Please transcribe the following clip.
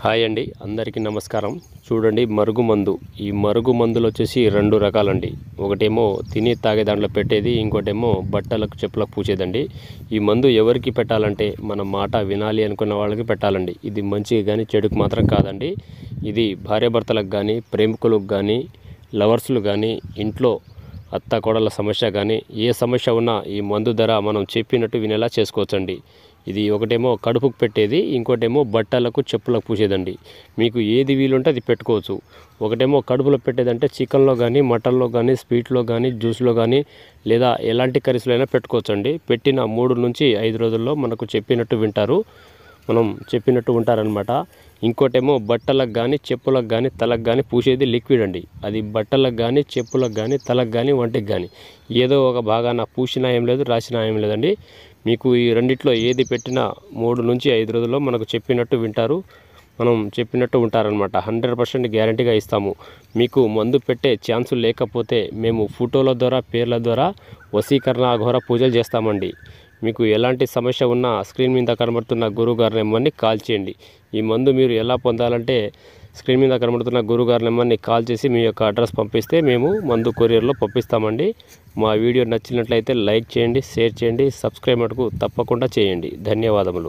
Hi అండి, అందరికీ నమస్కారం. చూడండి, మరుగుమందు. ఈ మరుగుమందులు వచ్చేసి రెండు రకాలండి. ఒకటేమో తిని తాగే దాంట్లో పెట్టేది, ఇంకోటేమో బట్టలకు చెప్పులకు పూసేదండి. ఈ మందు ఎవరికి పెట్టాలంటే మన మాట వినాలి అనుకున్న వాళ్ళకి పెట్టాలండి. ఇది మంచిగా కానీ చెడుకు మాత్రం కాదండి. ఇది భార్యాభర్తలకు కానీ, ప్రేమికులకు కానీ, లవర్స్లు కానీ, ఇంట్లో అత్త కోడల సమస్య కానీ ఏ సమస్య ఉన్నా ఈ మందు ధర మనం చెప్పినట్టు వినేలా చేసుకోవచ్చండి. ఇది ఒకటేమో కడుపుకు పెట్టేది, ఇంకోటేమో బట్టలకు చెప్పులకు పూసేదండి. మీకు ఏది వీలుంటే అది పెట్టుకోవచ్చు. ఒకటేమో కడుపులో పెట్టేదంటే చికెన్లో కానీ, మటన్లో కానీ, స్వీట్లో కానీ, జ్యూస్లో కానీ, లేదా ఎలాంటి కర్రీస్లో అయినా పెట్టుకోవచ్చండి. పెట్టిన 3 నుంచి 5 రోజుల్లో మనకు చెప్పినట్టు వింటారు, మనం చెప్పినట్టు ఉంటారనమాట. ఇంకోటేమో బట్టలకు కానీ, చెప్పులకు కానీ, తలకు కానీ పూసేది లిక్విడ్ అండి. అది బట్టలకు కానీ, చెప్పులకు కానీ, తలకు కానీ, వంటికి కానీ ఏదో ఒక భాగాన పూసినా ఏం లేదు, రాసినా ఏం లేదండి. మీకు ఈ రెండిట్లో ఏది పెట్టినా 3 నుంచి 5 రోజుల్లో మనకు చెప్పినట్టు వింటారు, మనం చెప్పినట్టు ఉంటారనమాట. 100% గ్యారంటీగా ఇస్తాము. మీకు మందు పెట్టే ఛాన్సు లేకపోతే మేము ఫోటోల ద్వారా, పేర్ల ద్వారా వశీకరణ అఘోర పూజలు చేస్తామండి. మీకు ఎలాంటి సమస్య ఉన్నా స్క్రీన్ మీద కనబడుతున్న గురువుగారి నెంబర్ని కాల్ చేయండి. ఈ మందు మీరు ఎలా పొందాలంటే స్క్రీన్ మీద కనబడుతున్న గురువుగారి నెంబర్ని కాల్ చేసి మీ యొక్క అడ్రస్ పంపిస్తే మేము మందు కొరియర్లో పంపిస్తామండి. మా వీడియో నచ్చినట్లయితే లైక్ చేయండి, షేర్ చేయండి, సబ్స్క్రైబ్ మటుకు తప్పకుండా చేయండి. ధన్యవాదములు.